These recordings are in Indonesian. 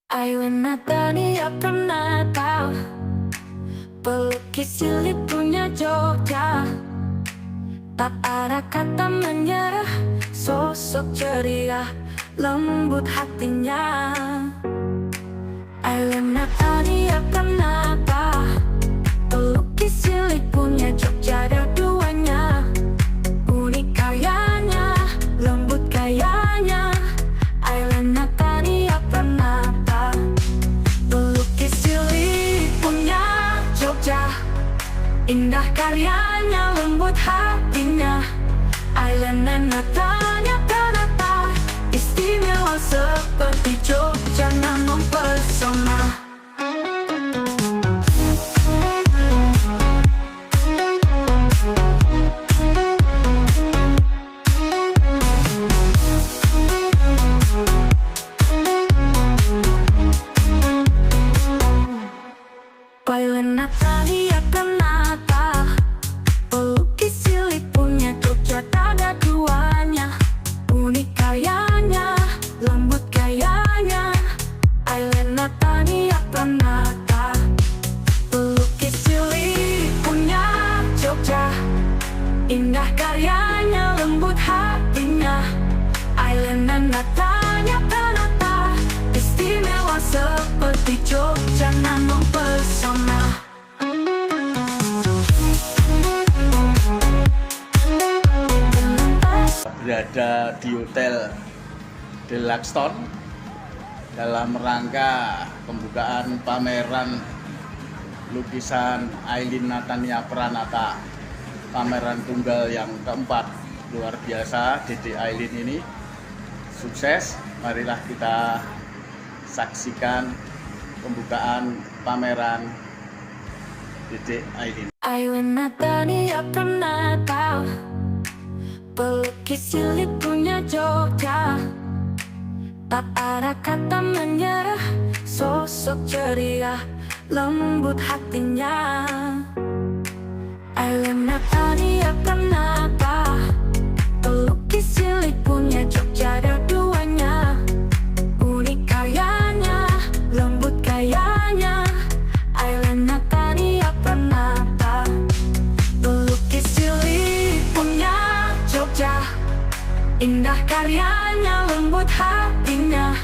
Ayo Natania pernah tahu pelukis cilik punya Jogja. Tak ada kata menyerah, sosok ceria, lembut hatinya. Ayo Natania pernah tahu pelukis cilik punya Jogja, ada duanya. Unik karyanya, lembut gayanya. Ayo Natania pernah tahu pelukis cilik punya Jogja. Indah karyanya, lembut hatinya. Aileen Natania pernah tahu istimewa seperti Jogja, namun mempesona. Aileen Natania pernah tahu pelukis cilik punya Jogja, tak ada duanya. Unik karyanya, lembut gayanya. Aileen Natania pernah tahu pelukis cilik punya Jogja. Indah karyanya, lembut hatinya. Aileen Natania pernah tahu istimewa seperti Jogja, namun mempesona. Berada di Hotel Deluxe dalam rangka pembukaan pameran lukisan Aileen Natania Pranata, pameran tunggal yang keempat. Luar biasa, Dede Aileen ini sukses. Marilah kita saksikan pembukaan pameran Dede Aileen. Aileen Natania pernah tahu pelukis cilik punya Jogja. Tak ada kata menyerah, sosok ceria, lembut hatinya. Aileen Natania pernah tahu pelukis cilik punya Jogja, ada duanya. Unik karyanya, lembut gayanya. Aileen Natania pernah tahu pelukis cilik punya Jogja. Indah karyanya, lembut hatinya.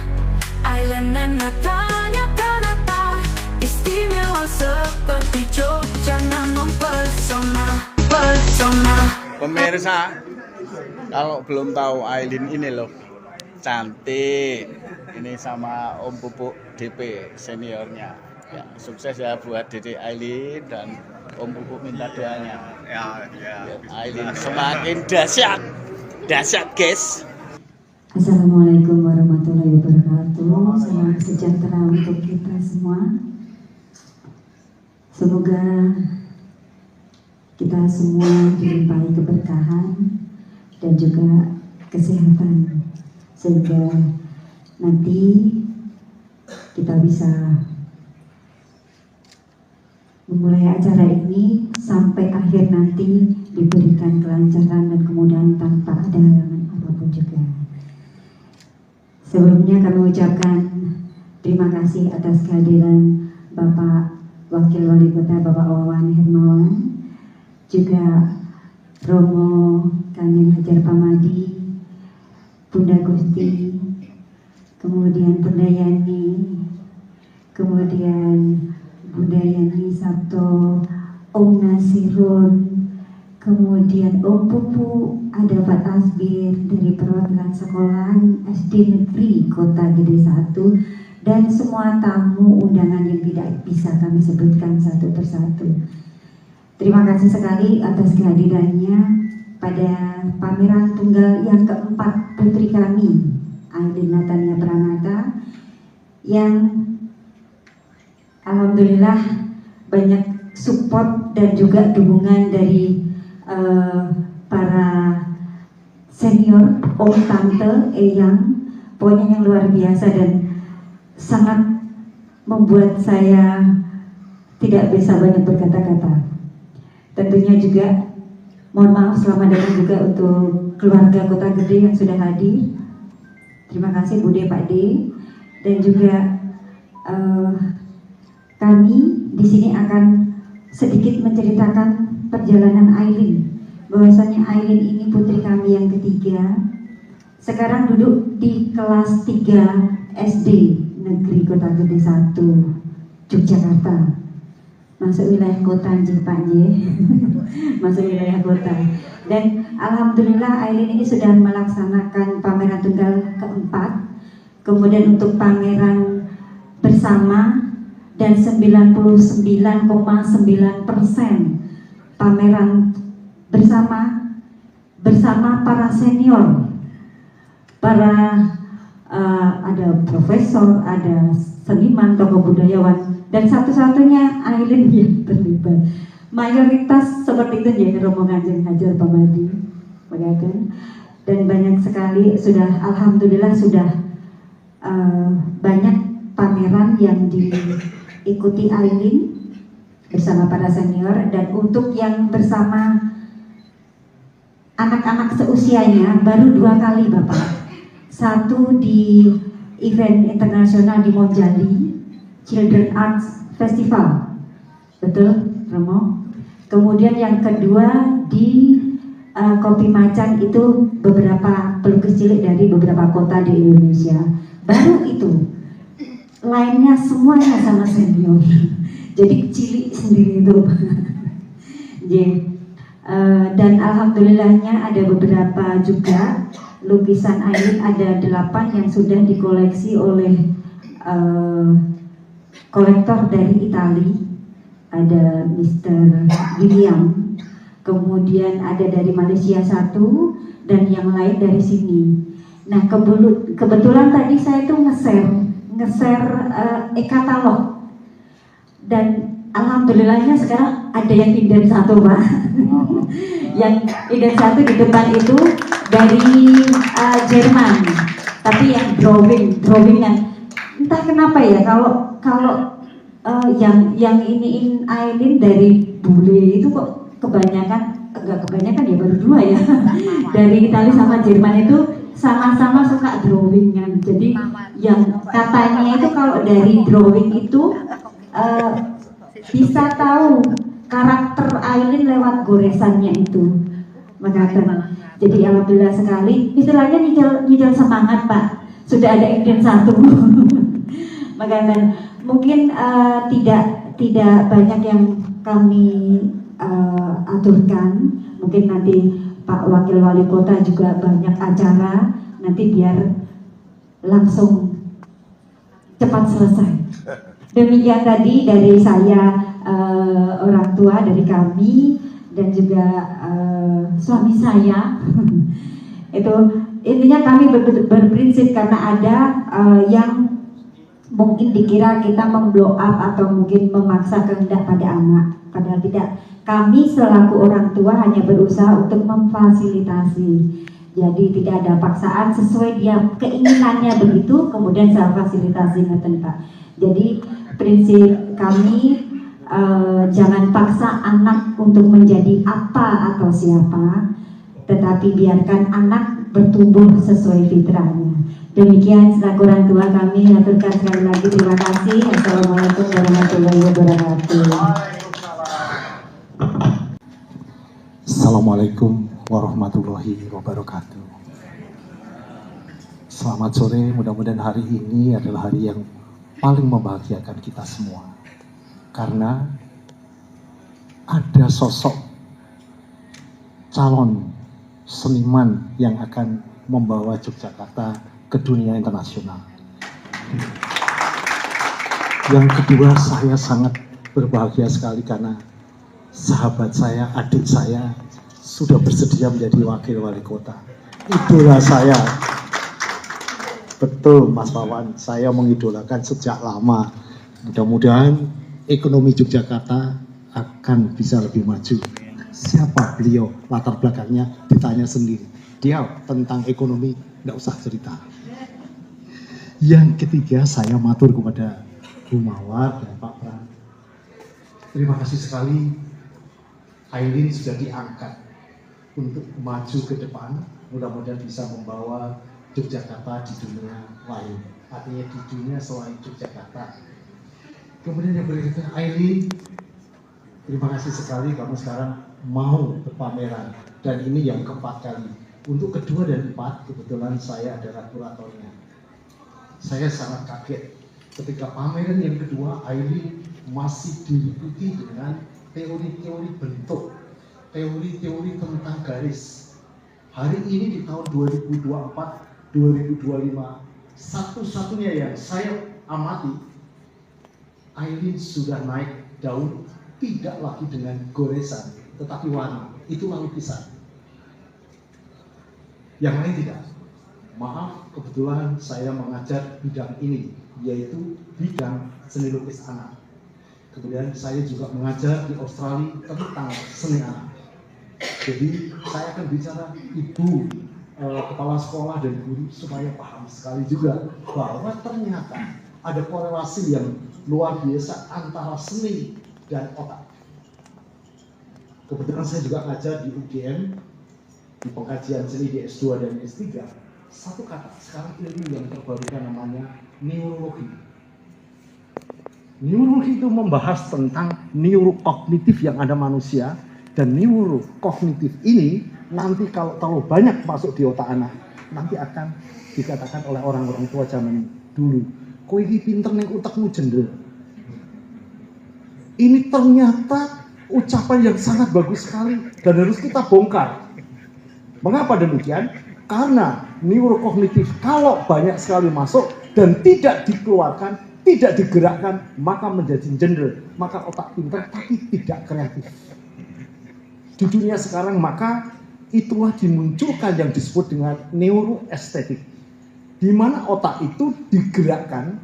Aileen Natania pernah tahu istimewa seperti Jogja, namun mempesona. Pemirsa, kalau belum tahu Aileen ini loh, cantik. Ini sama Om Pupuk DP seniornya. Ya, sukses ya buat Dede Aileen, dan Om Pupuk minta doanya. Ya. Aileen semakin dahsyat guys. Assalamualaikum warahmatullahi wabarakatuh. Salam sejahtera untuk kita semua. Semoga kita semua dilimpahi keberkahan dan juga kesehatan, sehingga nanti kita bisa memulai acara ini sampai akhir nanti diberikan kelancaran dan kemudahan tanpa ada halangan apapun juga. Sebelumnya kami ucapkan terima kasih atas kehadiran Bapak Wakil Wali Kota Bapak Wawan Hermawan, juga Romo Kanjeng Hajar Pamadi, Bunda Gusti, kemudian Bunda Yani, kemudian Bunda Yani Sabto, Om Nasirun, kemudian Om Pupu, ada Pak Tasbir dari perwakilan sekolahan SD Negeri Kota Gede 1, dan semua tamu undangan yang tidak bisa kami sebutkan satu persatu. Terima kasih sekali atas kehadirannya pada pameran tunggal yang keempat putri kami, Aileen Natania Pranata, yang alhamdulillah banyak support dan juga dukungan dari para senior, om, tante, eyang, pokoknya yang luar biasa dan sangat membuat saya tidak bisa banyak berkata-kata. Tentunya juga mohon maaf, selamat datang juga untuk keluarga Kota Gede yang sudah hadir. Terima kasih Bude, Pak D, dan juga kami di sini akan sedikit menceritakan perjalanan Aileen. Bahwasanya Aileen ini putri kami yang ketiga. Sekarang duduk di kelas 3 SD Negeri Kota Gede 1 Yogyakarta. Masuk wilayah kota Pak masuk wilayah kota. Dan alhamdulillah Aileen ini sudah melaksanakan pameran tunggal keempat. Kemudian untuk pameran bersama dan 99,9% pameran bersama para senior, ada profesor, ada seniman, tokoh budayawan, dan satu-satunya Aileen yang terlibat. Mayoritas seperti itu ya rombongan Kanjeng Hajar Pamadi, dan banyak sekali sudah, alhamdulillah sudah banyak pameran yang diikuti Aileen bersama para senior. Dan untuk yang bersama anak-anak seusianya baru 2 kali Bapak. Satu di event internasional di Monjali, Children Arts Festival, betul Romo? Kemudian yang kedua di Kopi Macan, itu beberapa pelukis cilik dari beberapa kota di Indonesia. Baru itu, lainnya semuanya sama senior. Jadi cilik sendiri itu. Dan alhamdulillahnya ada beberapa juga lukisan Aileen, ada 8 yang sudah dikoleksi oleh kolektor dari Itali, ada Mr. William, kemudian ada dari Malaysia 1, dan yang lain dari sini. Nah kebetulan tadi saya tuh nge-share e-katalog, dan alhamdulillahnya sekarang ada yang inden 1 Pak. Yang inden 1 di depan itu dari Jerman, tapi yang drawing yang entah kenapa ya, kalau yang iniin Aileen dari bule itu kok enggak kebanyakan ya, baru 2 ya. Dari Italia sama Jerman itu sama-sama suka drawingan. Jadi yang katanya itu kalau dari drawing itu bisa tahu karakter Aileen lewat goresannya itu, mengatakan. Jadi alhamdulillah sekali, istilahnya nyicil semangat Pak, sudah ada inden 1. Maka mungkin tidak banyak yang kami aturkan. Mungkin nanti Pak Wakil Wali Kota juga banyak acara, nanti biar langsung cepat selesai. Demikian tadi dari saya, orang tua dari kami, dan juga suami saya. Itu intinya kami berprinsip, karena ada yang mungkin dikira kita memblow up atau mungkin memaksa kehendak pada anak, padahal tidak. Kami selaku orang tua hanya berusaha untuk memfasilitasi. Jadi tidak ada paksaan, sesuai dia keinginannya begitu, kemudian saya fasilitasi, Pak. Jadi prinsip kami, jangan paksa anak untuk menjadi apa atau siapa, tetapi biarkan anak bertumbuh sesuai fitrahnya. Demikian selaku orang tua kami aturkan sekali lagi terima kasih. Assalamualaikum warahmatullahi wabarakatuh. Assalamualaikum warahmatullahi wabarakatuh. Selamat sore, mudah-mudahan hari ini adalah hari yang paling membahagiakan kita semua. Karena ada sosok calon seniman yang akan membawa Yogyakarta ke dunia internasional. Yang kedua, saya sangat berbahagia sekali karena sahabat saya, adik saya sudah bersedia menjadi wakil wali kota. Idola saya. Betul Mas Wawan, saya mengidolakan sejak lama. Mudah-mudahan ekonomi Yogyakarta akan bisa lebih maju. Siapa beliau? Latar belakangnya ditanya sendiri. Dia tentang ekonomi nggak usah cerita. Yang ketiga, saya matur kepada Bu Mawar dan Pak Pran. Terima kasih sekali. Aileen sudah diangkat untuk maju ke depan. Mudah-mudahan bisa membawa Yogyakarta di dunia lain. artinya di dunia selain Yogyakarta. Kemudian yang berikutnya, Aileen, terima kasih sekali kamu sekarang mau berpameran, dan ini yang keempat kali. Untuk kedua dan empat, kebetulan saya adalah kuratornya. Saya sangat kaget ketika pameran yang kedua, Aileen masih diikuti dengan teori-teori bentuk, teori-teori tentang garis. Hari ini di tahun 2024-2025, satu-satunya yang saya amati, Aileen sudah naik daun, tidak lagi dengan goresan, tetapi warna. Itulah lukisan. Yang lain tidak. Maaf, kebetulan saya mengajar bidang ini, yaitu bidang seni lukis anak. Kemudian saya juga mengajar di Australia tentang seni anak. Jadi saya akan bicara ibu, kepala sekolah dan guru supaya paham sekali juga bahwa ternyata ada korelasi yang luar biasa antara seni dan otak. Kebetulan saya juga ngajar di UGM, di pengkajian seni di S2 dan S3. Satu kata, sekarang ilmu yang terbarukan namanya neurologi. Neurologi itu membahas tentang neurokognitif yang ada manusia, dan neurokognitif ini nanti kalau terlalu banyak masuk di otak anak, nanti akan dikatakan oleh orang-orang tua zaman dulu, kowe iki pinter ning utekmu jendel. Ini ternyata ucapan yang sangat bagus sekali dan harus kita bongkar. Mengapa demikian? Karena neurokognitif kalau banyak sekali masuk dan tidak dikeluarkan, tidak digerakkan, maka menjadi jendel, maka otak pintar tapi tidak kreatif. Di dunia sekarang maka itulah dimunculkan yang disebut dengan neuroestetik, di mana otak itu digerakkan,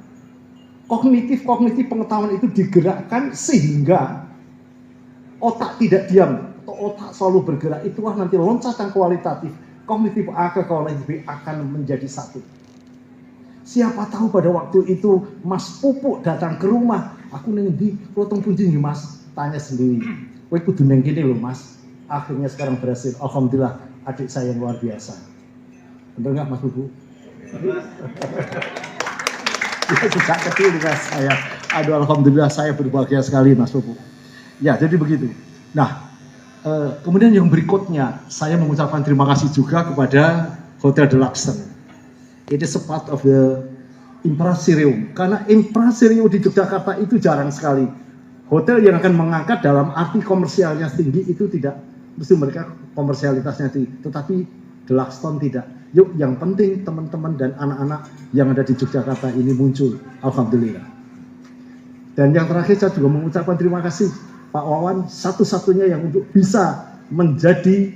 kognitif pengetahuan itu digerakkan sehingga otak tidak diam, atau otak selalu bergerak. Itulah nanti loncatan kualitatif, kognitif A ke kognitif B akan menjadi satu. Siapa tahu pada waktu itu Mas Pupuk datang ke rumah, aku neng di potong punjing Mas, tanya sendiri, kowe kudu neng kene lho Mas. Akhirnya sekarang berhasil, alhamdulillah adik saya yang luar biasa. Betul nggak Mas Pupuk? Itu sejak kecil dengan saya. Aduh, alhamdulillah saya berbahagia sekali Mas Pupuk. Ya, jadi begitu. Nah, kemudian yang berikutnya, saya mengucapkan terima kasih juga kepada Hotel Deluxe. It is a part of the Impresarium. Karena Impresarium di Yogyakarta itu jarang sekali. Hotel yang akan mengangkat dalam arti komersialnya tinggi itu tidak, mesti mereka komersialitasnya tinggi. Tetapi Deluxe tidak. Yuk, yang penting teman-teman dan anak-anak yang ada di Yogyakarta ini muncul. Alhamdulillah. Dan yang terakhir saya juga mengucapkan terima kasih Pak Wawan, satu-satunya yang untuk bisa menjadi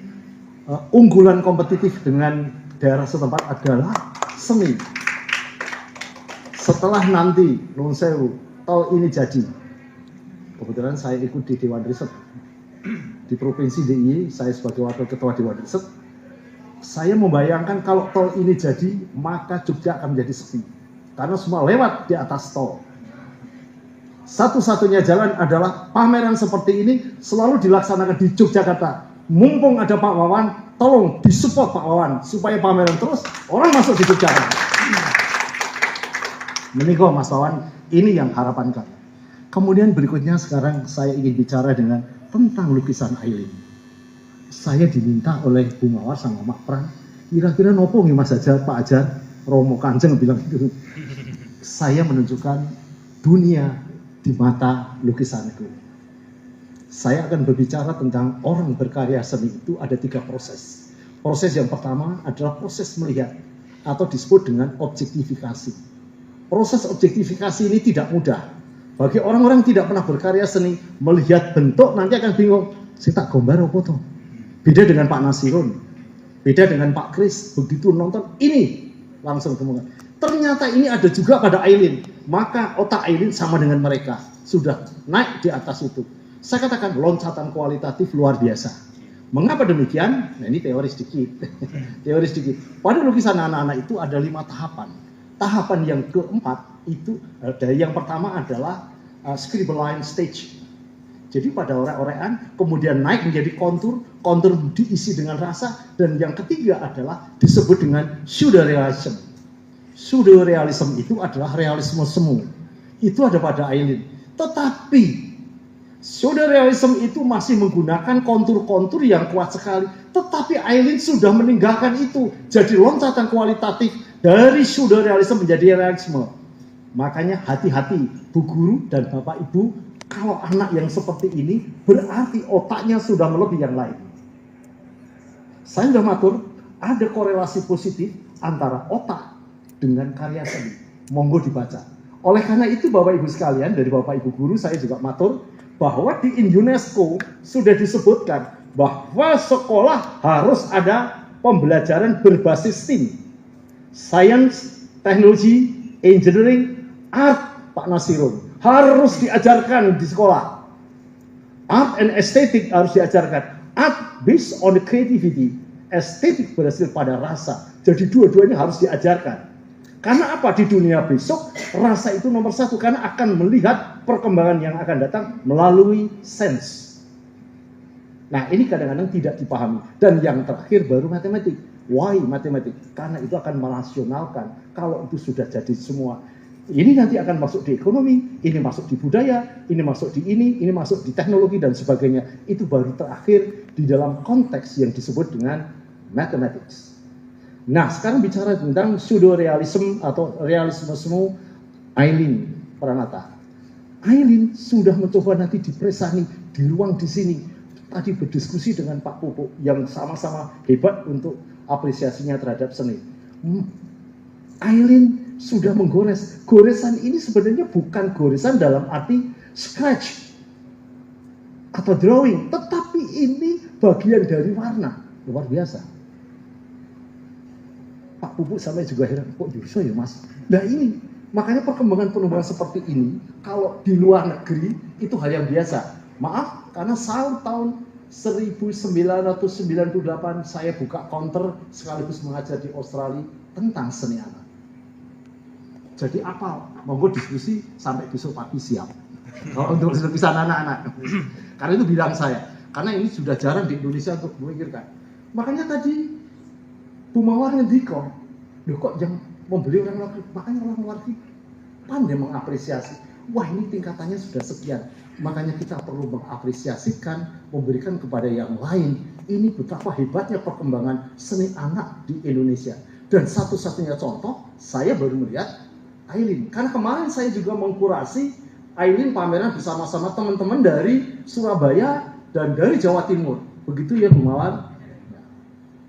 unggulan kompetitif dengan daerah setempat adalah seni. Setelah nanti Nun Sewu tol ini jadi, kebetulan saya ikut di Dewan Riset di Provinsi DIY, saya sebagai wakil ketua Dewan Riset. Saya membayangkan kalau tol ini jadi, maka Jogja akan menjadi sepi karena semua lewat di atas tol. Satu-satunya jalan adalah pameran seperti ini selalu dilaksanakan di Yogyakarta. Mumpung ada Pak Wawan, tolong disupport Pak Wawan supaya pameran terus orang masuk di Yogyakarta. Menikah Mas Wawan, ini yang harapan kami. Kemudian berikutnya sekarang saya ingin bicara tentang lukisan Aileen. Saya diminta oleh Bu Mawar sama Mak Pran, kira-kira nopo nih Mas Ajar, Pak Ajar, Romo Kanjeng bilang gitu. Saya menunjukkan dunia di mata lukisanku. Saya akan berbicara tentang orang berkarya seni itu ada 3 proses. Proses yang pertama adalah proses melihat atau disebut dengan objektifikasi. Proses objektifikasi ini tidak mudah. Bagi orang-orang yang tidak pernah berkarya seni, melihat bentuk nanti akan bingung. Saya tak gambar apa toh? Beda dengan Pak Nasirun, beda dengan Pak Kris. Begitu nonton ini langsung temukan. Ternyata ini ada juga pada Aileen. Maka otak Aileen sama dengan mereka, sudah naik di atas itu. Saya katakan loncatan kualitatif luar biasa. Mengapa demikian? Nah, ini teori sedikit. Teori sedikit. Pada lukisan anak-anak itu ada 5 tahapan. Tahapan yang keempat itu, yang pertama adalah scribble line stage. Jadi pada orek-orekan, kemudian naik menjadi kontur, kontur diisi dengan rasa, dan yang ketiga adalah disebut dengan pseudo realism. Pseudo-realism itu adalah realisme semu. Itu ada pada Aileen. Tetapi pseudo-realism itu masih menggunakan kontur-kontur yang kuat sekali. Tetapi Aileen sudah meninggalkan itu. Jadi loncatan kualitatif dari pseudo-realism menjadi realisme. Makanya hati-hati Bu Guru dan Bapak Ibu, kalau anak yang seperti ini berarti otaknya sudah melebihi yang lain. Saya sudah matur, ada korelasi positif antara otak dengan karya seni. Monggo dibaca. Oleh karena itu Bapak Ibu sekalian, dari Bapak Ibu Guru saya juga matur bahwa di UNESCO sudah disebutkan bahwa sekolah harus ada pembelajaran berbasis STEAM. Science, Technology, Engineering, Art, Pak Nasirun. Harus diajarkan di sekolah. Art and Aesthetic harus diajarkan. Art based on the creativity. Estetik berhasil pada rasa. Jadi dua-duanya harus diajarkan. Karena apa? Di dunia besok, rasa itu nomor satu. Karena akan melihat perkembangan yang akan datang melalui sense. Nah, ini kadang-kadang tidak dipahami. Dan yang terakhir baru matematik. Why matematik? Karena itu akan merasionalkan. Kalau itu sudah jadi semua. Ini nanti akan masuk di ekonomi, ini masuk di budaya, ini masuk di ini masuk di teknologi dan sebagainya. Itu baru terakhir di dalam konteks yang disebut dengan mathematics. Nah, sekarang bicara tentang pseudo-realism atau realisme semu Aileen Pranata. Aileen sudah mencoba nanti dipresani di ruang di sini. Tadi berdiskusi dengan Pak Pupuk yang sama-sama hebat untuk apresiasinya terhadap seni. Aileen sudah menggores. Goresan ini sebenarnya bukan goresan dalam arti scratch atau drawing, tetapi ini bagian dari warna. Luar biasa. Pak Pupuk sampai juga heran, kok bisa ya Mas? Nah ini, makanya perkembangan seperti ini, kalau di luar negeri, itu hal yang biasa. Maaf, karena tahun 1998 saya buka counter sekaligus mengajar di Australia tentang seni anak. Jadi apa? Monggo diskusi sampai besok pagi siap. Kalau untuk lukisan anak-anak. Karena itu bidang saya. Karena ini sudah jarang di Indonesia untuk memikirkan. Makanya tadi Bu Mawar ngendika, loh kok yang membeli orang luar negeri? Makanya orang luar negeri pandai mengapresiasi. Wah ini tingkatannya sudah sekian. Makanya kita perlu mengapresiasikan, memberikan kepada yang lain. Ini betapa hebatnya perkembangan seni anak di Indonesia. Dan satu-satunya contoh, saya baru melihat Aileen. Karena kemarin saya juga mengkurasi Aileen pameran bersama-sama teman-teman dari Surabaya dan dari Jawa Timur. Begitu ya Bu Mawar.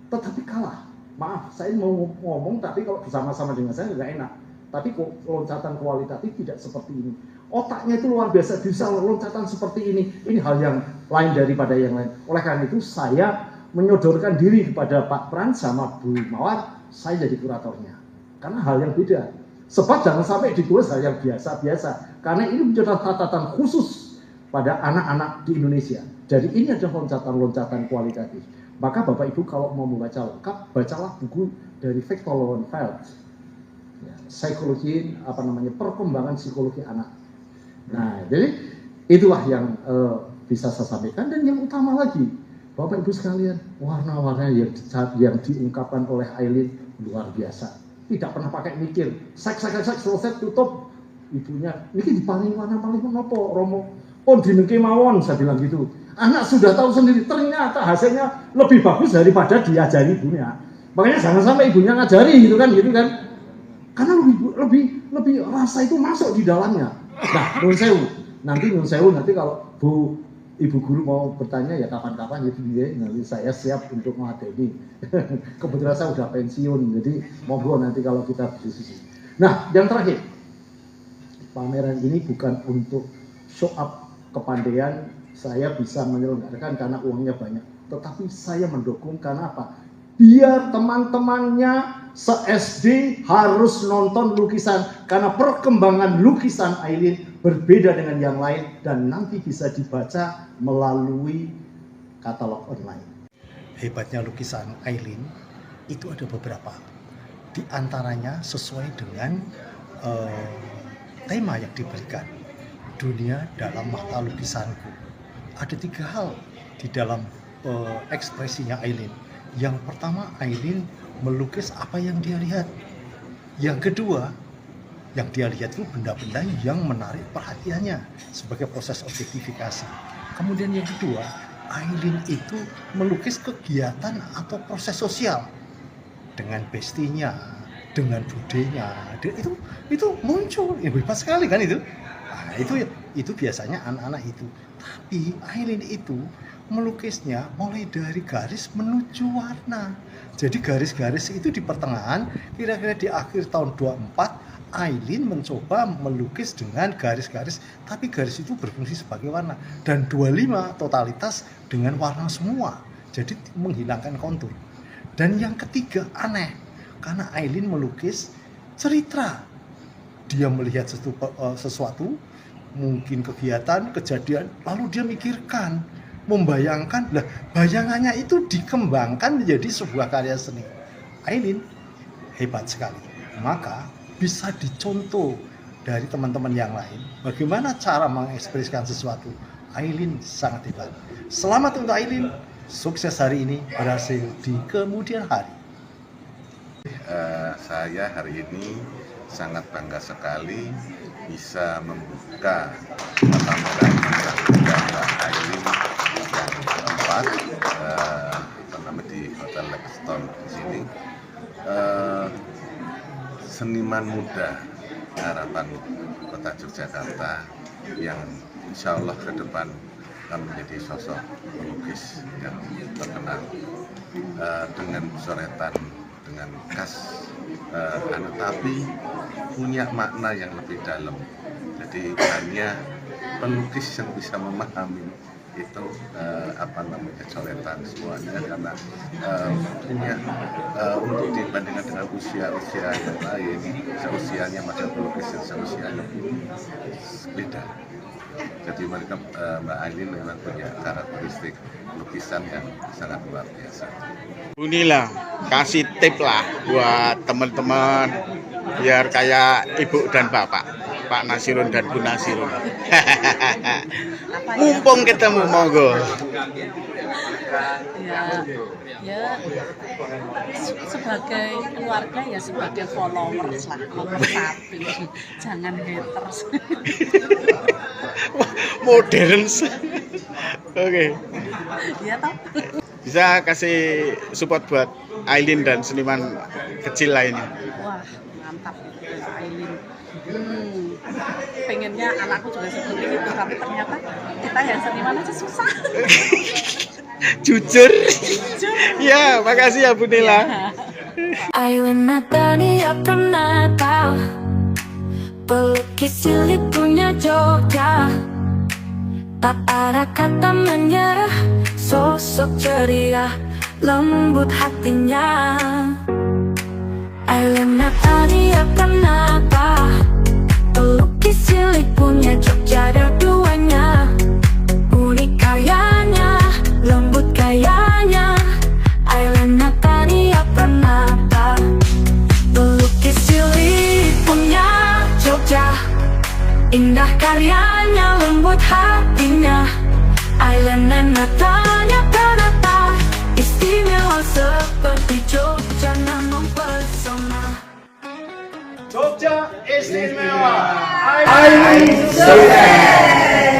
Tetapi kalah. Maaf, saya mau ngomong tapi kalau bersama-sama dengan saya nggak enak. Tapi kok loncatan kualitatif tidak seperti ini. Otaknya itu luar biasa, bisa loncatan seperti ini. Ini hal yang lain daripada yang lain. Oleh karena itu saya menyodorkan diri kepada Pak Pran sama Bu Mawar, saya jadi kuratornya. Karena hal yang beda. Sebab jangan sampai ditulis hal yang biasa-biasa. Karena ini menjadi catatan khusus pada anak-anak di Indonesia. Jadi ini adalah loncatan-loncatan kualitatif. Maka Bapak Ibu kalau mau membaca lengkap, bacalah buku dari Viktor Lowenfeld. Ya, psikologi, perkembangan psikologi anak. Nah, jadi itulah yang bisa saya sampaikan. Dan yang utama lagi, Bapak Ibu sekalian, warna-warna yang diungkapkan oleh Aileen luar biasa. Tidak pernah pakai mikir, selesai tutup. Ibunya, ini dipaling warna paling nopo, Romo. Oh, dinengke mawon, saya bilang gitu. Anak sudah tahu sendiri, ternyata hasilnya lebih bagus daripada diajari ibunya. Makanya jangan sampai ibunya ngajari gitu kan. Karena lebih rasa itu masuk di dalamnya. Nah, nun sewu nanti kalau Ibu Guru mau bertanya ya kapan-kapan ya nanti saya siap untuk meladeni. Kebetulan saya udah pensiun, jadi monggo nanti kalau kita berdiskusi. Nah, yang terakhir, pameran ini bukan untuk show up kepandaian saya bisa menyelenggarakan karena uangnya banyak, tetapi saya mendukung karena apa? Biar teman-temannya se-SD harus nonton lukisan karena perkembangan lukisan Aileen berbeda dengan yang lain dan nanti bisa dibaca melalui katalog online. Hebatnya lukisan Aileen itu ada beberapa. Di antaranya sesuai dengan tema yang diberikan, dunia dalam mata lukisanku. Ada 3 hal di dalam ekspresinya Aileen. Yang pertama, Aileen melukis apa yang dia lihat. Yang kedua, yang dia lihat itu benda-benda yang menarik perhatiannya sebagai proses objektifikasi. Kemudian yang kedua, Aileen itu melukis kegiatan atau proses sosial dengan bestinya, dengan budenya. Itu muncul, hebat sekali kan itu. Nah, itu biasanya anak-anak itu. Tapi Aileen itu melukisnya mulai dari garis menuju warna. Jadi garis-garis itu di pertengahan, kira-kira di akhir tahun 24, Aileen mencoba melukis dengan garis-garis, tapi garis itu berfungsi sebagai warna. Dan 25 totalitas dengan warna semua, jadi menghilangkan kontur. Dan yang ketiga aneh, karena Aileen melukis cerita. Dia melihat sesuatu, mungkin kegiatan, kejadian, lalu dia mikirkan, membayangkan, lah bayangannya itu dikembangkan menjadi sebuah karya seni. Aileen hebat sekali. Maka bisa dicontoh dari teman-teman yang lain bagaimana cara mengekspresikan sesuatu. Aileen sangat hebat. Selamat untuk Aileen, sukses hari ini, berhasil di kemudian hari. Saya hari ini sangat bangga sekali bisa membuka pameran gambar Aileen yang keempat di Hotel Lexington di sini. Seniman muda harapan Kota Yogyakarta yang insya Allah ke depan akan menjadi sosok pelukis yang terkenal dengan coretan dengan khas, tapi punya makna yang lebih dalam. Jadi hanya pelukis yang bisa memahami itu coretan semuanya, karena punya untuk dibandingkan dengan usia yang lain, usianya masa pelukis yang seusianya beda. Jadi mereka, Mbak Aileen memang punya karakteristik lukisan yang sangat luar biasa. Inilah kasih tip lah buat teman-teman biar kayak ibu dan bapak, Pak Nasirun dan Bu Nasirun. Mumpung ketemu, monggo. Ya sebagai keluarga, ya sebagai followers lah, nomor 1, jangan haters. Modern. Oke. Ya toh. Bisa kasih support buat Aileen dan seniman kecil lainnya. Wah, mantap itu Aileen. Pengennya anakku juga seperti itu, tapi ternyata kita yang seniman aja susah. Jujur. Ya, makasih ya Bu Nila. Aileen Natania pernah tahu pelukis cilik punya Jogja. Tak ada kata menyerah, sosok ceria, lembut hatinya. Aileen Natania pernah tahu pelukis cilik punya Jogja, ada duanya. Unik karyanya, lembut gayanya. Aileen Natania pernah tahu pelukis cilik punya Jogja, indah karyanya, lembut hatinya. Aileen Natania pernah tahu istimewa seperti Jogja, namun pesona. Jogja istimewa. Aileen sukses.